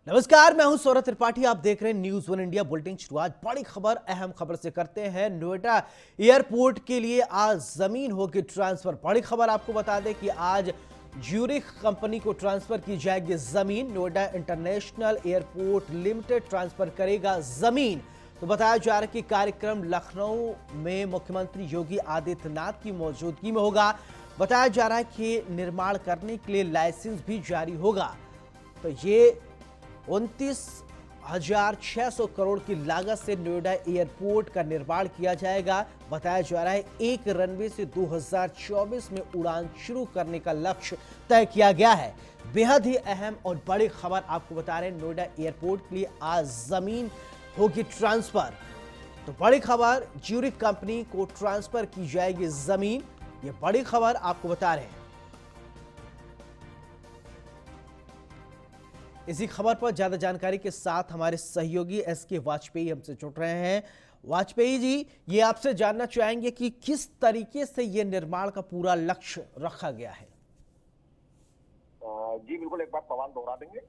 नमस्कार, मैं हूं सौरभ त्रिपाठी। आप देख रहे हैं न्यूज वन इंडिया बुलेटिन। शुरुआत बड़ी खबर, अहम खबर से करते हैं। नोएडा एयरपोर्ट के लिए आज जमीन होगी ट्रांसफर। बड़ी खबर आपको बता दें कि आज ज्यूरिख कंपनी को ट्रांसफर की जाएगी जमीन। Noida international airport limited transfer करेगा जमीन। तो बताया जा रहा है कि कार्यक्रम लखनऊ में मुख्यमंत्री योगी आदित्यनाथ की मौजूदगी में होगा। बताया जा रहा है कि निर्माण करने के लिए लाइसेंस भी जारी होगा। तो ये 29,600 करोड़ की लागत से नोएडा एयरपोर्ट का निर्माण किया जाएगा। बताया जा रहा है एक रनवे से 2024 में उड़ान शुरू करने का लक्ष्य तय किया गया है। बेहद ही अहम और बड़ी खबर आपको बता रहे हैं, नोएडा एयरपोर्ट के लिए आज जमीन होगी ट्रांसफर। तो बड़ी खबर, ज्यूरिख कंपनी को ट्रांसफर की जाएगी जमीन। ये बड़ी खबर आपको बता रहे हैं। इसी खबर पर ज्यादा जानकारी के साथ हमारे सहयोगी एसके वाजपेयी हमसे जुड़ रहे हैं। वाजपेयी जी, ये आपसे जानना चाहेंगे कि किस तरीके से ये निर्माण का पूरा लक्ष्य रखा गया है। जी बिल्कुल, एक बार सवाल दोहरा देंगे।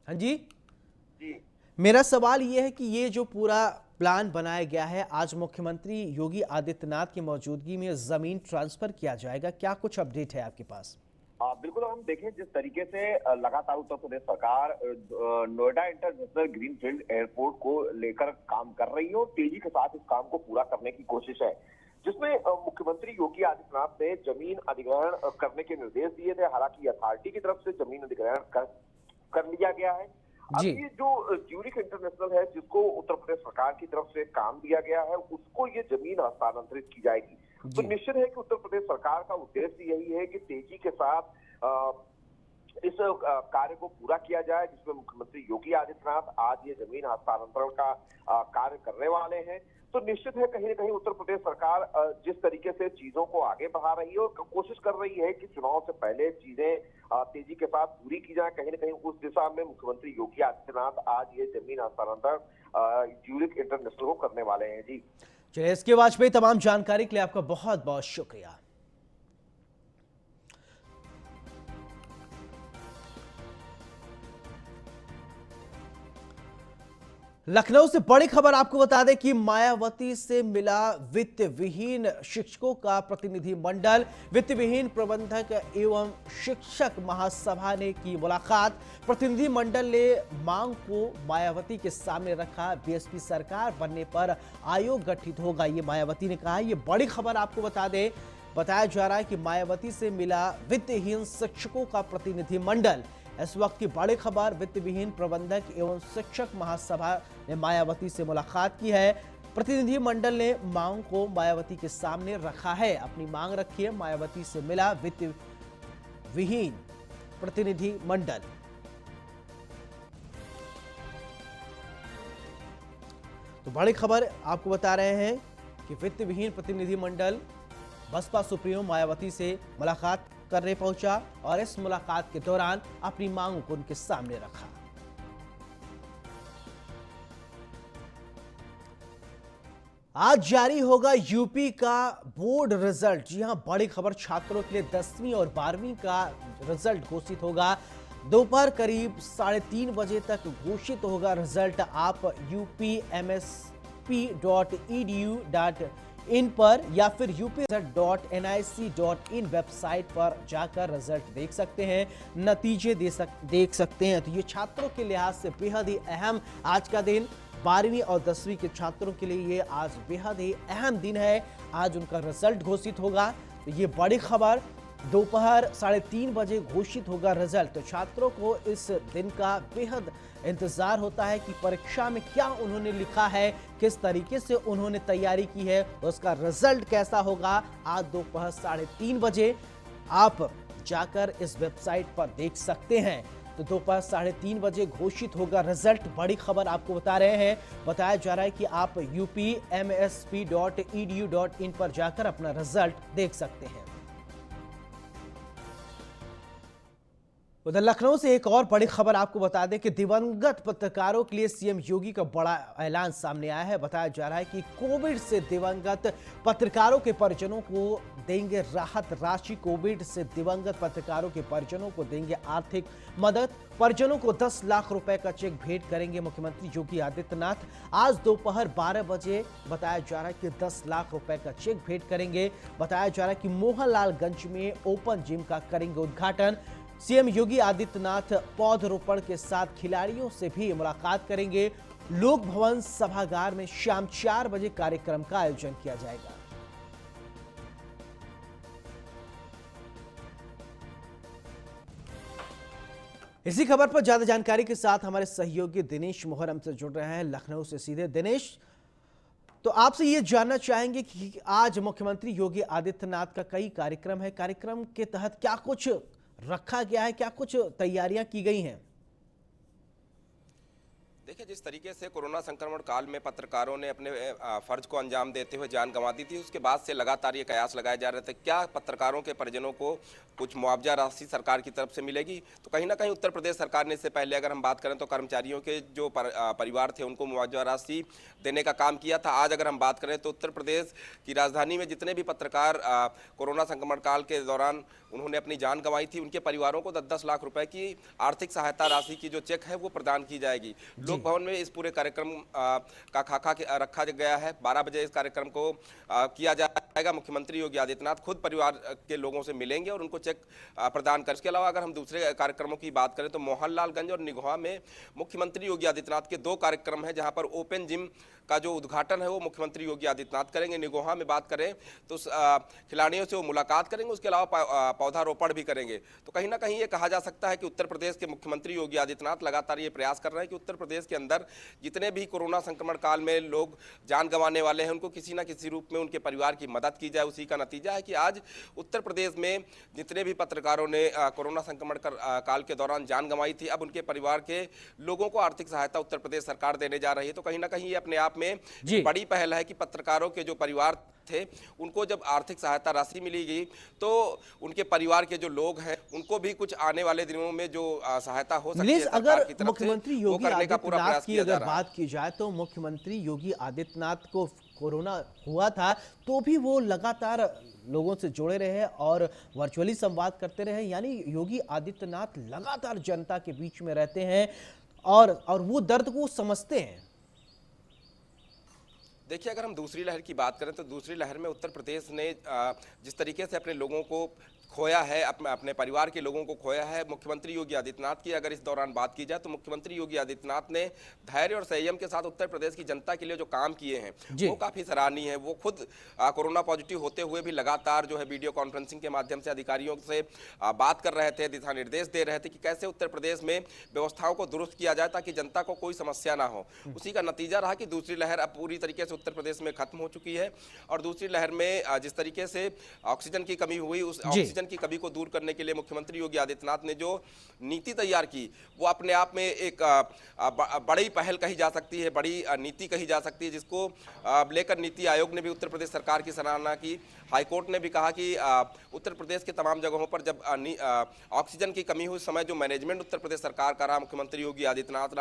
हाँ जी जी मेरा सवाल ये है कि ये जो पूरा प्लान बनाया गया है, आज मुख्यमंत्री योगी आदित्यनाथ की मौजूदगी में जमीन ट्रांसफर किया जाएगा, क्या कुछ अपडेट है आपके पास? बिल्कुल, हम देखें जिस तरीके से लगातार उत्तर प्रदेश सरकार नोएडा इंटरनेशनल ग्रीनफील्ड एयरपोर्ट को लेकर काम कर रही है और तेजी के साथ इस काम को पूरा करने की कोशिश है, जिसमें मुख्यमंत्री योगी आदित्यनाथ ने जमीन अधिग्रहण करने के निर्देश दिए थे। हालांकि अथॉरिटी की तरफ से जमीन अधिग्रहण कर लिया गया है। अब ये जो ज्यूरिख इंटरनेशनल है, जिसको उत्तर प्रदेश सरकार की तरफ से काम दिया गया है, उसको ये जमीन हस्तांतरित की जाएगी। तो निश्चित है कि उत्तर प्रदेश सरकार का उद्देश्य यही है कि तेजी के साथ इस कार्य को पूरा किया जाए, जिसमें मुख्यमंत्री योगी आदित्यनाथ आज ये जमीन हस्तांतरण का कार्य करने वाले हैं। तो निश्चित है कहीं न कहीं उत्तर प्रदेश सरकार जिस तरीके से चीजों को आगे बढ़ा रही है और कोशिश कर रही है कि चुनाव से पहले चीजें तेजी के साथ पूरी की जाए, कहीं न कहीं उस दिशा में मुख्यमंत्री योगी आदित्यनाथ आज ये जमीन हस्तांतरण ज्यूरिख इंटरनेशनल को करने वाले हैं। जी चलिए, एसके वाजपेयी, तमाम जानकारी के लिए आपका बहुत बहुत शुक्रिया। लखनऊ से बड़ी खबर आपको बता दें कि मायावती से मिला वित्त विहीन शिक्षकों का प्रतिनिधि मंडल। वित्त विहीन प्रबंधक एवं शिक्षक महासभा ने की मुलाकात। प्रतिनिधि मंडल ने मांग को मायावती के सामने रखा। बीएसपी सरकार बनने पर आयोग गठित होगा, ये मायावती ने कहा। ये बड़ी खबर आपको बता दें, बताया जा रहा है कि मायावती से मिला वित्तहीन शिक्षकों का प्रतिनिधि मंडल। इस वक्त की बड़ी खबर, वित्त विहीन प्रबंधक एवं शिक्षक महासभा ने मायावती से मुलाकात की है। प्रतिनिधि मंडल ने मांग को मायावती के सामने रखा है। अपनी मांग रखी है। मायावती से मिला वित्त विहीन प्रतिनिधि मंडल। तो बड़ी खबर आपको बता रहे हैं कि वित्त विहीन प्रतिनिधि मंडल बसपा सुप्रीमो मायावती से मुलाकात करने पहुंचा और इस मुलाकात के दौरान अपनी मांगों को उनके सामने रखा। आज जारी होगा यूपी का बोर्ड रिजल्ट। जी हां, बड़ी खबर, छात्रों के लिए 10वीं और 12वीं का रिजल्ट घोषित होगा। दोपहर करीब 3:30 बजे तक घोषित होगा रिजल्ट। आप upmsp.edu.in पर या फिर up.nic.in वेबसाइट पर जाकर रिजल्ट देख सकते हैं, नतीजे देख सकते हैं। तो ये छात्रों के लिहाज से बेहद ही अहम आज का दिन, 12वीं और 10वीं के छात्रों के लिए ये आज बेहद ही अहम दिन है। आज उनका रिजल्ट घोषित होगा। तो ये बड़ी खबर, दोपहर 3:30 बजे घोषित होगा रिजल्ट। तो छात्रों को इस दिन का बेहद इंतजार होता है कि परीक्षा में क्या उन्होंने लिखा है, किस तरीके से उन्होंने तैयारी की है, उसका रिजल्ट कैसा होगा। आज दोपहर 3:30 बजे आप जाकर इस वेबसाइट पर देख सकते हैं। तो दोपहर 3:30 बजे घोषित होगा रिजल्ट। बड़ी खबर आपको बता रहे हैं, बताया जा रहा है कि आप upmsp.edu.in पर जाकर अपना रिजल्ट देख सकते हैं। उधर लखनऊ से एक और बड़ी खबर आपको बता दें कि दिवंगत पत्रकारों के लिए सीएम योगी का बड़ा ऐलान सामने आया है। बताया जा रहा है कि कोविड से दिवंगत पत्रकारों के परिजनों को देंगे राहत राशि। कोविड से दिवंगत पत्रकारों के परिजनों को देंगे आर्थिक मदद। परिजनों को 10 लाख रुपए का चेक भेंट करेंगे मुख्यमंत्री योगी आदित्यनाथ। आज दोपहर 12 बजे बताया जा रहा है कि 10 लाख रुपए का चेक भेंट करेंगे। बताया जा रहा है कि मोहनलालगंज में ओपन जिम का करेंगे उद्घाटन। सीएम योगी आदित्यनाथ पौधरोपण के साथ खिलाड़ियों से भी मुलाकात करेंगे। लोक भवन सभागार में शाम 4 बजे कार्यक्रम का आयोजन किया जाएगा। इसी खबर पर ज्यादा जानकारी के साथ हमारे सहयोगी दिनेश मोहर हमसे जुड़ रहे हैं लखनऊ से सीधे। दिनेश, तो आपसे ये जानना चाहेंगे कि आज मुख्यमंत्री योगी आदित्यनाथ का कई कार्यक्रम है, कार्यक्रम के तहत क्या कुछ रखा गया है, क्या कुछ तैयारियां की गई हैं? देखिए, जिस तरीके से कोरोना संक्रमण काल में पत्रकारों ने अपने फर्ज को अंजाम देते हुए जान गंवा दी थी, उसके बाद से लगातार ये कयास लगाए जा रहे थे क्या पत्रकारों के परिजनों को कुछ मुआवजा राशि सरकार की तरफ से मिलेगी। तो कहीं ना कहीं उत्तर प्रदेश सरकार ने इससे पहले अगर हम बात करें तो कर्मचारियों के जो परिवार थे उनको मुआवजा राशि देने का काम किया था। आज अगर हम बात करें तो उत्तर प्रदेश की राजधानी में जितने भी पत्रकार कोरोना संक्रमण काल के दौरान उन्होंने अपनी जान गंवाई थी, उनके परिवारों को 10-10 लाख रुपए की आर्थिक सहायता राशि की जो चेक है वो प्रदान की जाएगी। लोक भवन में इस पूरे कार्यक्रम का खाका रखा गया है। 12 बजे इस कार्यक्रम को किया जाएगा। मुख्यमंत्री योगी आदित्यनाथ खुद परिवार के लोगों से मिलेंगे और उनको चेक प्रदान कर। इसके अलावा अगर हम दूसरे कार्यक्रमों की बात करें तो मोहनलालगंज और निगोहा में मुख्यमंत्री योगी आदित्यनाथ के 2 कार्यक्रम हैं, जहां पर ओपन जिम का जो उद्घाटन है वो मुख्यमंत्री योगी आदित्यनाथ करेंगे। निगोहा में बात करें तो खिलाड़ियों से वो मुलाकात करेंगे, उसके अलावा पौधारोपण भी करेंगे। तो कहीं ना कहीं ये कहा जा सकता है कि उत्तर प्रदेश के मुख्यमंत्री योगी आदित्यनाथ लगातार ये प्रयास कर रहे हैं कि उत्तर प्रदेश के अंदर जितने भी कोरोना संक्रमण काल में लोग जान गंवाने वाले हैं उनको किसी ना किसी रूप में उनके परिवार की मदद की जाए। उसी का नतीजा है कि आज उत्तर प्रदेश में जितने भी पत्रकारों ने कोरोना संक्रमण काल के दौरान जान गंवाई थी, अब उनके परिवार के लोगों को आर्थिक सहायता उत्तर प्रदेश सरकार देने जा रही है। तो कहीं ना कहीं ये अपने आप में बड़ी पहल है कि पत्रकारों के जो परिवार थे उनको जब आर्थिक सहायता राशि मिलेगी तो उनके परिवार के जो लोग हैं उनको भी कुछ आने वाले दिनों में जो सहायता हो सकती है अगर मुख्यमंत्री योगी आदित्यनाथ की अगर बात की जाए तो मुख्यमंत्री योगी आदित्यनाथ को कोरोना हुआ था तो भी वो लगातार लोगों से जुड़े रहे और वर्चुअली संवाद करते रहे। यानी योगी आदित्यनाथ लगातार जनता के बीच में रहते हैं और वो दर्द को समझते हैं। देखिए, अगर हम दूसरी लहर की बात करें तो दूसरी लहर में उत्तर प्रदेश ने जिस तरीके से अपने लोगों को खोया है, अपने परिवार के लोगों को खोया है, मुख्यमंत्री योगी आदित्यनाथ की अगर इस दौरान बात की जाए तो मुख्यमंत्री योगी आदित्यनाथ ने धैर्य और संयम के साथ उत्तर प्रदेश की जनता के लिए जो काम किए हैं वो काफ़ी सराहनीय है। वो खुद कोरोना पॉजिटिव होते हुए भी लगातार जो है वीडियो कॉन्फ्रेंसिंग के माध्यम से अधिकारियों से बात कर रहे थे, दिशा निर्देश दे रहे थे कि कैसे उत्तर प्रदेश में व्यवस्थाओं को दुरुस्त किया जाए ताकि जनता को कोई समस्या ना हो। उसी का नतीजा रहा कि दूसरी लहर अब पूरी तरीके से उत्तर प्रदेश में खत्म हो चुकी है और दूसरी लहर में जिस तरीके से ऑक्सीजन की कमी हुई, उस ऑक्सीजन की कमी को दूर करने के लिए मुख्यमंत्री योगी आदित्यनाथ ने जो नीति तैयार की वो अपने आप में एक बड़ी पहल कही जा सकती है, बड़ी नीति कही जा सकती है, जिसको लेकर नीति आयोग ने भी उत्तर प्रदेश सरकार की सराहना की। हाईकोर्ट ने भी कहा कि उत्तर प्रदेश के तमाम जगहों पर जब ऑक्सीजन की कमी हुई समय जो मैनेजमेंट उत्तर प्रदेश सरकार का रहा, मुख्यमंत्री योगी आदित्यनाथ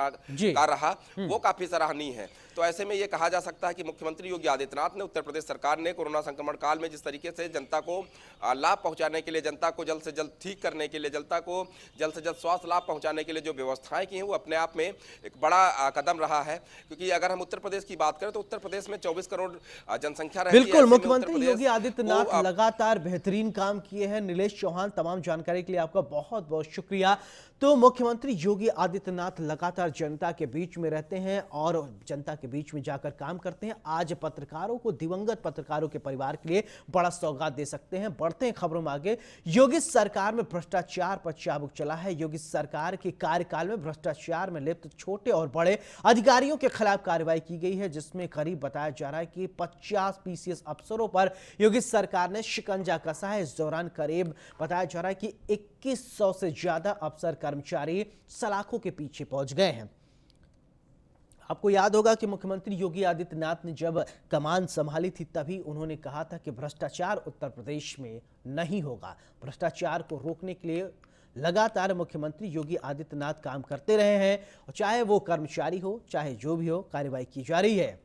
का रहा, वो काफी सराहनीय है। तो ऐसे में ये कहा जा सकता है कि मुख्यमंत्री योगी आदित्यनाथ ने, उत्तर प्रदेश सरकार ने कोरोना संक्रमण काल में जिस तरीके से जनता को लाभ पहुंचाने के लिए, जनता को जल्द से जल्द ठीक करने के लिए, जनता को जल्द से जल्द स्वास्थ्य लाभ पहुंचाने के लिए जो व्यवस्थाएं की हैं वो अपने आप में एक बड़ा कदम रहा है। क्योंकि अगर हम उत्तर प्रदेश की बात करें तो उत्तर प्रदेश में 24 करोड़ जनसंख्या रहती है। बिल्कुल, मुख्यमंत्री योगी आदित्यनाथ लगातार बेहतरीन काम किए हैं। नीलेश चौहान, तमाम जानकारी के लिए आपका बहुत बहुत शुक्रिया। तो मुख्यमंत्री योगी आदित्यनाथ लगातार जनता के बीच में रहते हैं और जनता के बीच में जाकर काम करते हैं। आज पत्रकारों को, दिवंगत पत्रकारों के परिवार के लिए बड़ा सौगात दे सकते हैं। बढ़ते हैं खबरों में आगे। योगी सरकार में भ्रष्टाचार पर चाबुक चला है। योगी सरकार के कार्यकाल में भ्रष्टाचार में लिप्त छोटे और बड़े अधिकारियों के खिलाफ कार्रवाई की गई है, जिसमें करीब बताया जा रहा है कि 50 पीसीएस अफसरों पर योगी सरकार ने शिकंजा कसा है। इस दौरान करीब बताया जा रहा है कि 2100 से ज्यादा अफसर कर्मचारी सलाखों के पीछे पहुंच गए हैं। आपको याद होगा कि मुख्यमंत्री योगी आदित्यनाथ ने जब कमान संभाली थी तभी उन्होंने कहा था कि भ्रष्टाचार उत्तर प्रदेश में नहीं होगा। भ्रष्टाचार को रोकने के लिए लगातार मुख्यमंत्री योगी आदित्यनाथ काम करते रहे हैं और चाहे वो कर्मचारी हो चाहे जो भी हो, कार्रवाई की जा रही है।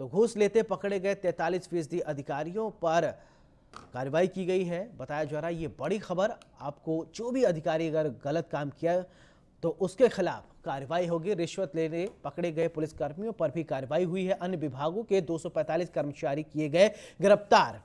तो घूस लेते पकड़े गए 43% अधिकारियों पर कार्रवाई की गई है। बताया जा रहा है ये बड़ी खबर, आपको जो भी अधिकारी अगर गलत काम किया तो उसके खिलाफ कार्रवाई होगी। रिश्वत लेने पकड़े गए पुलिसकर्मियों पर भी कार्रवाई हुई है। अन्य विभागों के 245 कर्मचारी किए गए गिरफ्तार।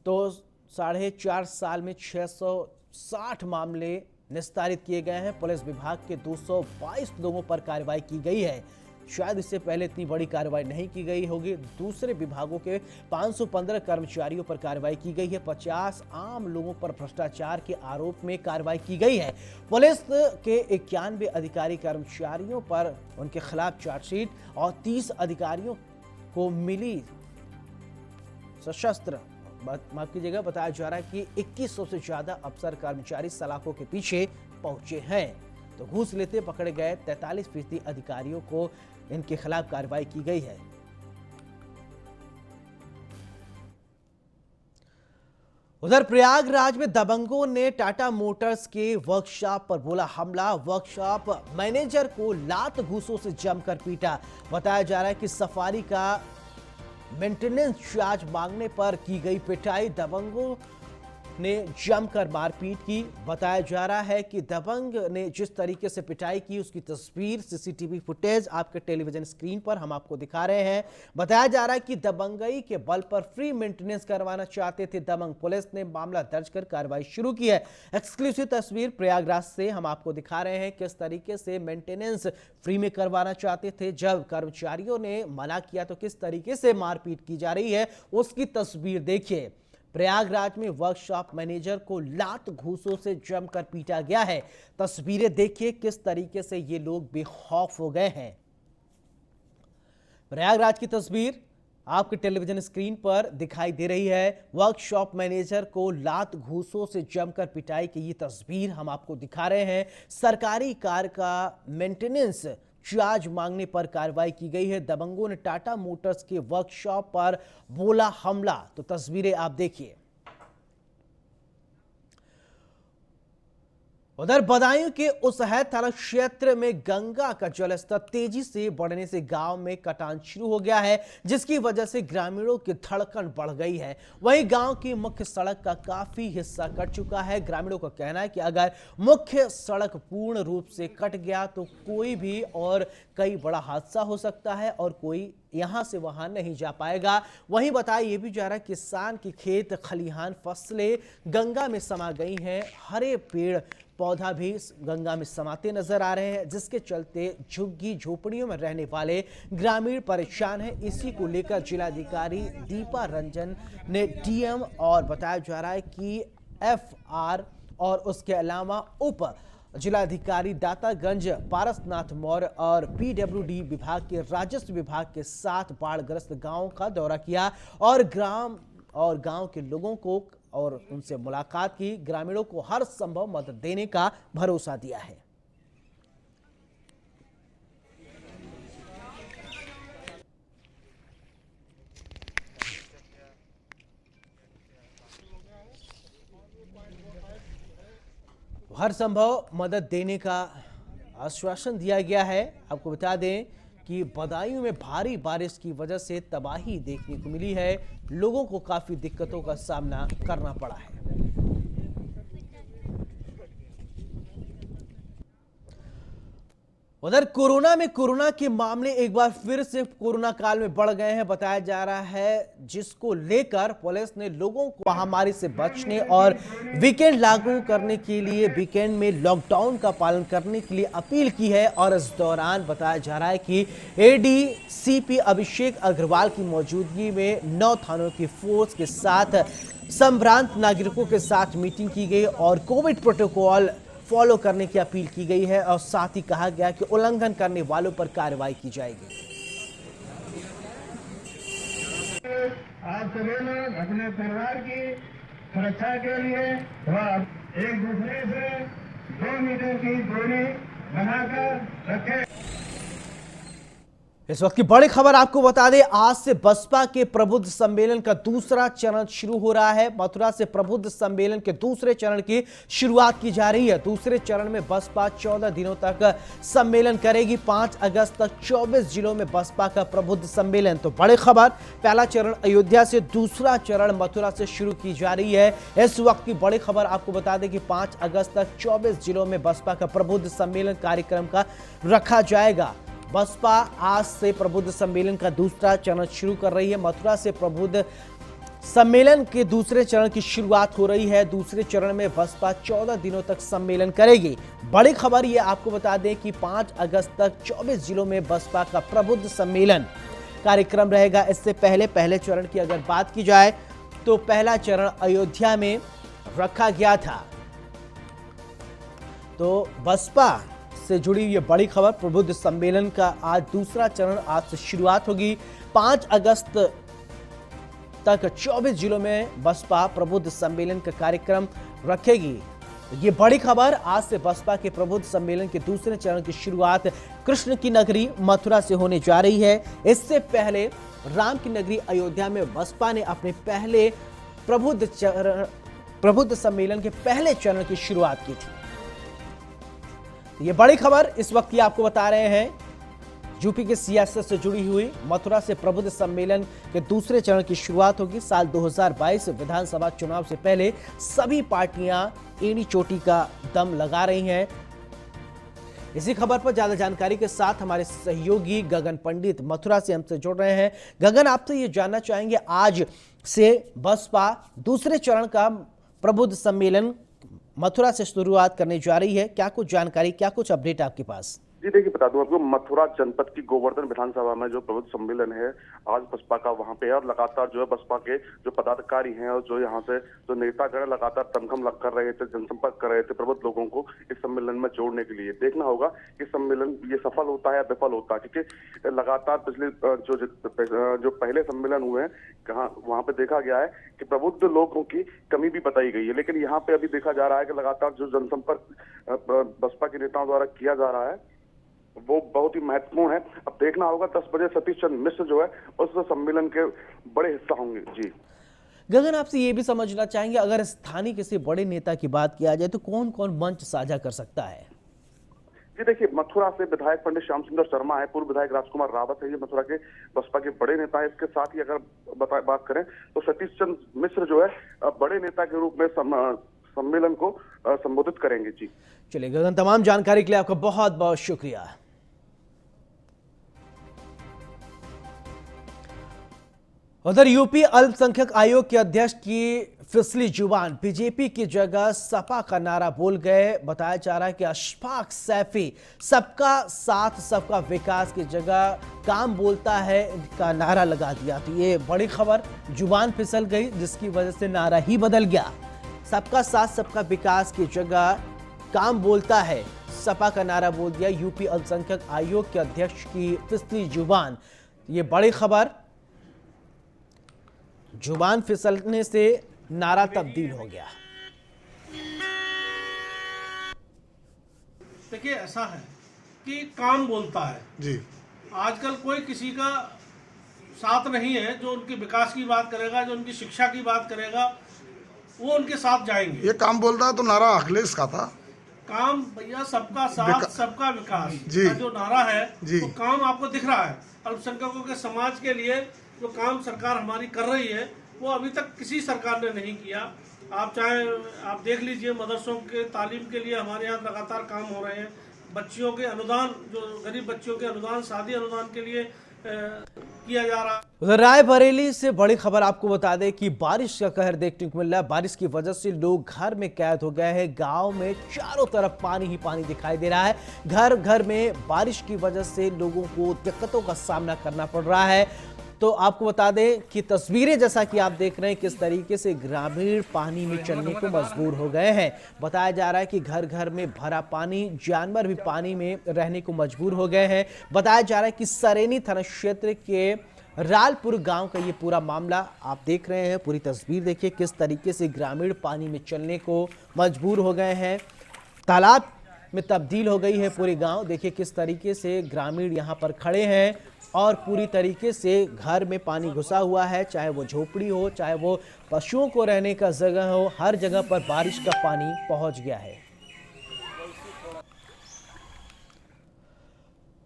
तो 4.5 साल में 660 मामले निस्तारित किए गए हैं। पुलिस विभाग के 222 लोगों पर कार्रवाई की गई है। शायद इससे पहले इतनी बड़ी कार्रवाई नहीं की गई होगी। दूसरे विभागों के 515 कर्मचारियों पर कार्रवाई की गई है। 50 आम लोगों पर भ्रष्टाचार के आरोप में कार्रवाई की गई है। पुलिस के 91 अधिकारी कर्मचारियों पर उनके खिलाफ चार्जशीट और 30 अधिकारियों को मिली सशस्त्र, माफ कीजिएगा, बताया जा रहा है कि 2100 से ज्यादा अफसर कर्मचारी सलाखों के पीछे पहुंचे हैं। तो घूस लेते पकड़े गए 43% अधिकारियों को इनके खिलाफ कार्रवाई की गई है। उधर प्रयागराज में दबंगों ने टाटा मोटर्स के वर्कशॉप पर बोला हमला। वर्कशॉप मैनेजर को लात घूसों से जमकर पीटा। बताया जा रहा है कि सफारी का मेंटेनेंस चार्ज मांगने पर की गई पिटाई। दबंगों ने जमकर मारपीट की। बताया जा रहा है कि दबंग ने जिस तरीके से पिटाई की उसकी तस्वीर सीसीटीवी फुटेज आपके टेलीविजन स्क्रीन पर हम आपको दिखा रहे हैं। बताया जा रहा है कि दबंगई के बल पर फ्री मेंटेनेंस करवाना चाहते थे दबंग। पुलिस ने मामला दर्ज कर कार्रवाई शुरू की है। एक्सक्लूसिव तस्वीर प्रयागराज से हम आपको दिखा रहे हैं किस तरीके से मेंटेनेंस फ्री में करवाना चाहते थे। जब कर्मचारियों ने मना किया तो किस तरीके से मारपीट की जा रही है उसकी तस्वीर देखिए। प्रयागराज में वर्कशॉप मैनेजर को लात घूसों से जमकर पीटा गया है। तस्वीरें देखिए किस तरीके से ये लोग बेखौफ हो गए हैं। प्रयागराज की तस्वीर आपके टेलीविजन स्क्रीन पर दिखाई दे रही है। वर्कशॉप मैनेजर को लात घूसों से जमकर पिटाई की ये तस्वीर हम आपको दिखा रहे हैं। सरकारी कार का मेंटेनेंस चार्ज मांगने पर कार्रवाई की गई है। दबंगों ने टाटा मोटर्स के वर्कशॉप पर बोला हमला। तो तस्वीरें आप देखिए। उधर बदायूं के उसहद थाना क्षेत्र में गंगा का जलस्तर तेजी से बढ़ने से गांव में कटान शुरू हो गया है, जिसकी वजह से ग्रामीणों की धड़कन बढ़ गई है। वहीं गांव की मुख्य सड़क का काफी हिस्सा कट चुका है। ग्रामीणों का कहना है कि अगर मुख्य सड़क पूर्ण रूप से कट गया तो कोई भी और कई बड़ा हादसा हो सकता है और कोई यहां से वहां नहीं जा पाएगा। वहीं बताया यह भी जा रहा है किसान की खेत खलिहान फसलें गंगा में समा गई हैं। हरे पेड़ पौधा भी गंगा में समाते नजर आ रहे हैं, जिसके चलते झुग्गी झोपड़ियों में रहने वाले ग्रामीण परेशान हैं। इसी को लेकर जिलाधिकारी दीपा रंजन ने डीएम और बताया जा रहा है कि एफआर और उसके अलावा उप जिलाधिकारी दातागंज पारसनाथ मौर्य और पीडब्ल्यूडी विभाग के राजस्व विभाग के साथ बाढ़ग्रस्त गांवों का दौरा किया और गांव के लोगों को और उनसे मुलाकात की। ग्रामीणों को हर संभव मदद देने का भरोसा दिया है। हर संभव मदद देने का आश्वासन दिया गया है। आपको बता दें कि बदायूं में भारी बारिश की वजह से तबाही देखने को मिली है। लोगों को काफी दिक्कतों का सामना करना पड़ा है। उधर कोरोना के मामले एक बार फिर से कोरोना काल में बढ़ गए हैं। बताया जा रहा है, जिसको लेकर पुलिस ने लोगों को महामारी से बचने और वीकेंड लागू करने के लिए वीकेंड में लॉकडाउन का पालन करने के लिए अपील की है। और इस दौरान बताया जा रहा है कि एडीसीपी अभिषेक अग्रवाल की मौजूदगी में 9 थानों की फोर्स के साथ संभ्रांत नागरिकों के साथ मीटिंग की गई और कोविड प्रोटोकॉल फॉलो करने की अपील की गई है। और साथ ही कहा गया कि उल्लंघन करने वालों पर कार्रवाई की जाएगी। आप सभी लोग अपने परिवार की सुरक्षा के लिए एक दूसरे से 2 मीटर की दूरी बनाकर रखें। इस वक्त की बड़ी खबर आपको बता दें, आज से बसपा के प्रबुद्ध सम्मेलन का दूसरा चरण शुरू हो रहा है। मथुरा से प्रबुद्ध सम्मेलन के दूसरे चरण की शुरुआत की जा रही है। दूसरे चरण में बसपा 14 दिनों तक सम्मेलन करेगी। 5 अगस्त तक 24 जिलों में बसपा का प्रबुद्ध सम्मेलन। तो बड़ी खबर, पहला चरण अयोध्या से, दूसरा चरण मथुरा से शुरू की जा रही है। इस वक्त की बड़ी खबर आपको बता दें कि 5 अगस्त तक 24 जिलों में बसपा का प्रबुद्ध सम्मेलन कार्यक्रम का रखा जाएगा। बसपा आज से प्रबुद्ध सम्मेलन का दूसरा चरण शुरू कर रही है। मथुरा से प्रबुद्ध सम्मेलन के दूसरे चरण की शुरुआत हो रही है। दूसरे चरण में बसपा 14 दिनों तक सम्मेलन करेगी। बड़ी खबर ये आपको बता दें कि 5 अगस्त तक 24 जिलों में बसपा का प्रबुद्ध सम्मेलन कार्यक्रम रहेगा। इससे पहले चरण की अगर बात की जाए तो पहला चरण अयोध्या में रखा गया था। तो बसपा से जुड़ी ये बड़ी खबर, प्रबुद्ध सम्मेलन का आज दूसरा चरण आज से शुरुआत होगी। 5 अगस्त तक 24 जिलों में बसपा प्रबुद्ध सम्मेलन का कार्यक्रम रखेगी। ये बड़ी खबर, आज से बसपा के प्रबुद्ध सम्मेलन के दूसरे चरण की शुरुआत कृष्ण की नगरी मथुरा से होने जा रही है। इससे पहले राम की नगरी अयोध्या में बसपा ने अपने पहले प्रबुद्ध सम्मेलन के पहले चरण की शुरुआत की थी। ये बड़ी खबर इस वक्त की आपको बता रहे हैं, यूपी की सियासत से जुड़ी हुई। मथुरा से प्रबुद्ध सम्मेलन के दूसरे चरण की शुरुआत होगी। साल 2022 विधानसभा चुनाव से पहले सभी पार्टियां एड़ी चोटी का दम लगा रही हैं। इसी खबर पर ज्यादा जानकारी के साथ हमारे सहयोगी गगन पंडित मथुरा से हमसे जुड़ रहे हैं। गगन, आप तो ये जानना चाहेंगे, आज से बसपा दूसरे चरण का प्रबुद्ध सम्मेलन मथुरा से शुरुआत करने जा रही है। क्या कुछ जानकारी, क्या कुछ अपडेट आपके पास? जी देखिए, बता दूं आपको, मथुरा जनपद की गोवर्धन विधानसभा में जो प्रबुद्ध सम्मेलन है आज बसपा का वहां पे है। और लगातार जो है बसपा के जो पदाधिकारी हैं और जो यहाँ से जो नेतागण लगातार दमखम लग कर रहे थे, जनसंपर्क कर रहे थे प्रबुद्ध लोगों को इस सम्मेलन में जोड़ने के लिए। देखना होगा कि सम्मेलन ये सफल होता है या विफल होता है, क्योंकि लगातार पिछले जो पहले सम्मेलन हुए हैं कहाँ वहां पे देखा गया है कि प्रबुद्ध लोगों की कमी भी बताई गई है। लेकिन यहाँ पे अभी देखा जा रहा है कि लगातार जो जनसंपर्क बसपा के नेताओं द्वारा किया जा रहा है वो बहुत ही महत्वपूर्ण है। अब देखना होगा 10 बजे सतीश चंद्र मिश्र जो है उस सम्मेलन के बड़े हिस्सा होंगे। जी गगन, आपसे ये भी समझना चाहेंगे, अगर स्थानीय किसी बड़े नेता की बात किया जाए तो कौन कौन मंच साझा कर सकता है? जी देखिए, मथुरा से विधायक पंडित श्याम सुंदर शर्मा है, पूर्व विधायक राजकुमार रावत है, ये मथुरा के बसपा के बड़े नेता है। इसके साथ ही अगर बात करें तो सतीश चंद्र मिश्र जो है बड़े नेता के रूप में सम्मेलन को संबोधित करेंगे। जी चलिए गगन, तमाम जानकारी के लिए आपका बहुत बहुत शुक्रिया। उधर यूपी अल्पसंख्यक आयोग के अध्यक्ष की फिसली जुबान, बीजेपी की जगह सपा का नारा बोल गए। बताया जा रहा है कि अशफाक सैफी सबका साथ सबका विकास की जगह काम बोलता है का नारा लगा दिया। तो ये बड़ी खबर, जुबान फिसल गई जिसकी वजह से नारा ही बदल गया। सबका साथ सबका विकास की जगह काम बोलता है, सपा का नारा बोल दिया। यूपी अल्पसंख्यक आयोग के अध्यक्ष की फिसली जुबान, ये बड़ी खबर, जुबान फिसलने से नारा तब्दील हो गया। देखिए, ऐसा है कि काम बोलता है जी। आजकल कोई किसी का साथ नहीं है जो उनके विकास की बात करेगा, जो उनकी शिक्षा की बात करेगा, वो उनके साथ जाएंगे। ये काम बोलता है तो नारा अखिलेश का था। काम भैया सबका साथ सबका विकास जी। का जो नारा है जी। वो काम आपको दिख रहा है। अल्पसंख्यकों के समाज के लिए जो काम सरकार हमारी कर रही है वो अभी तक किसी सरकार ने नहीं किया। आप देख लीजिए, मदरसों के तालीम के लिए हमारे यहाँ लगातार काम हो रहे हैं। बच्चियों के अनुदान, जो गरीब बच्चियों के अनुदान, शादी अनुदान के लिए किया जा रहा है। उधर रायबरेली से बड़ी खबर आपको बता दें कि बारिश का कहर देखने को मिल रहा है। बारिश की वजह से लोग घर में कैद हो गए हैं। गांव में चारों तरफ पानी ही पानी दिखाई दे रहा है। घर घर में बारिश की वजह से लोगों को दिक्कतों का सामना करना पड़ रहा है। तो आपको बता दें कि तस्वीरें जैसा कि आप देख रहे हैं किस तरीके से ग्रामीण पानी में चलने को मजबूर हो गए हैं। बताया जा रहा है कि घर घर में भरा पानी, जानवर भी पानी में रहने को मजबूर हो गए हैं। बताया जा रहा है कि सरेनी थाना क्षेत्र के रालपुर गांव का ये पूरा मामला आप देख रहे हैं। पूरी तस्वीर देखिए किस तरीके से ग्रामीण पानी में चलने को मजबूर हो गए हैं। तालाब में तब्दील हो गई है पूरी गांव। देखिए किस तरीके से ग्रामीण यहां पर खड़े हैं और पूरी तरीके से घर में पानी घुसा हुआ है, चाहे वो झोपड़ी हो, चाहे वो पशुओं को रहने का जगह हो, हर जगह पर बारिश का पानी पहुंच गया है।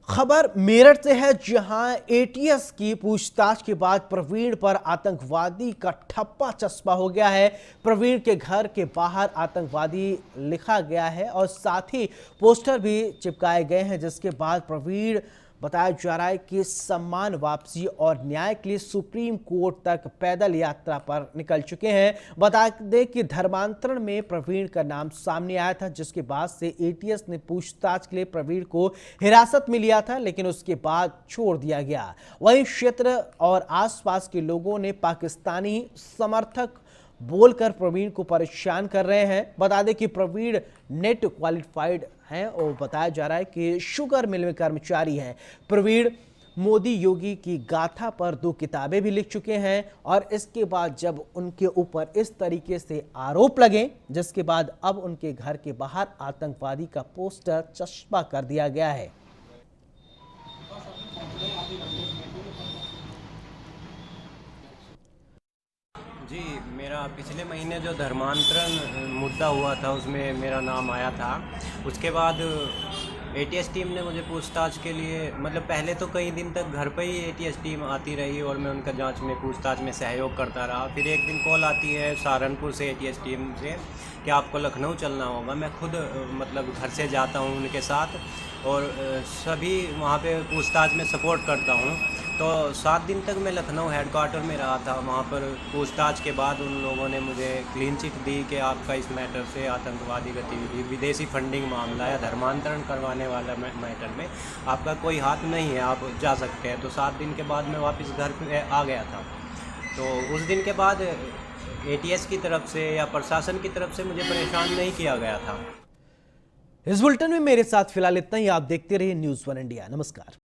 खबर मेरठ से है, जहां एटीएस की पूछताछ के बाद प्रवीण पर आतंकवादी का ठप्पा चस्पा हो गया है। प्रवीण के घर के बाहर आतंकवादी लिखा गया है और साथ ही पोस्टर भी चिपकाए गए हैं, जिसके बाद प्रवीण बताया जा रहा है कि सम्मान वापसी और न्याय के लिए सुप्रीम कोर्ट तक पैदल यात्रा पर निकल चुके हैं। बता दें कि धर्मांतरण में प्रवीण का नाम सामने आया था, जिसके बाद से एटीएस ने पूछताछ के लिए प्रवीण को हिरासत में लिया था, लेकिन उसके बाद छोड़ दिया गया। वहीं क्षेत्र और आसपास के लोगों ने पाकिस्तानी समर्थक बोलकर प्रवीण को परेशान कर रहे हैं। बता दें कि प्रवीण नेट क्वालिफाइड हैं और बताया जा रहा है कि शुगर मिल में कर्मचारी हैं। प्रवीण मोदी योगी की गाथा पर 2 किताबें भी लिख चुके हैं और इसके बाद जब उनके ऊपर इस तरीके से आरोप लगे, जिसके बाद अब उनके घर के बाहर आतंकवादी का पोस्टर चस्पा कर दिया गया है। जी, मेरा पिछले महीने जो धर्मांतरण मुद्दा हुआ था उसमें मेरा नाम आया था। उसके बाद एटीएस टीम ने मुझे पूछताछ के लिए, मतलब पहले तो कई दिन तक घर पे ही एटीएस टीम आती रही और मैं उनका जांच में पूछताछ में सहयोग करता रहा। फिर एक दिन कॉल आती है सहारनपुर से एटीएस टीम से कि आपको लखनऊ चलना होगा। मैं खुद मतलब घर से जाता हूं उनके साथ और सभी वहां पे पूछताछ में सपोर्ट करता हूं। तो 7 दिन तक मैं लखनऊ हेडक्वार्टर में रहा था। वहाँ पर पूछताछ के बाद उन लोगों ने मुझे क्लीन चिट दी कि आपका इस मैटर से आतंकवादी गतिविधि, विदेशी फंडिंग मामला या धर्मांतरण करवाने वाला मैटर में आपका कोई हाथ नहीं है, आप जा सकते हैं। तो 7 दिन के बाद मैं वापस घर पे आ गया था। तो उस दिन के बाद एटीएस की तरफ से या प्रशासन की तरफ से मुझे परेशान नहीं किया गया था। इस बुलेटिन में मेरे साथ फिलहाल इतना ही। आप देखते रहिए न्यूज़ 1 इंडिया। नमस्कार।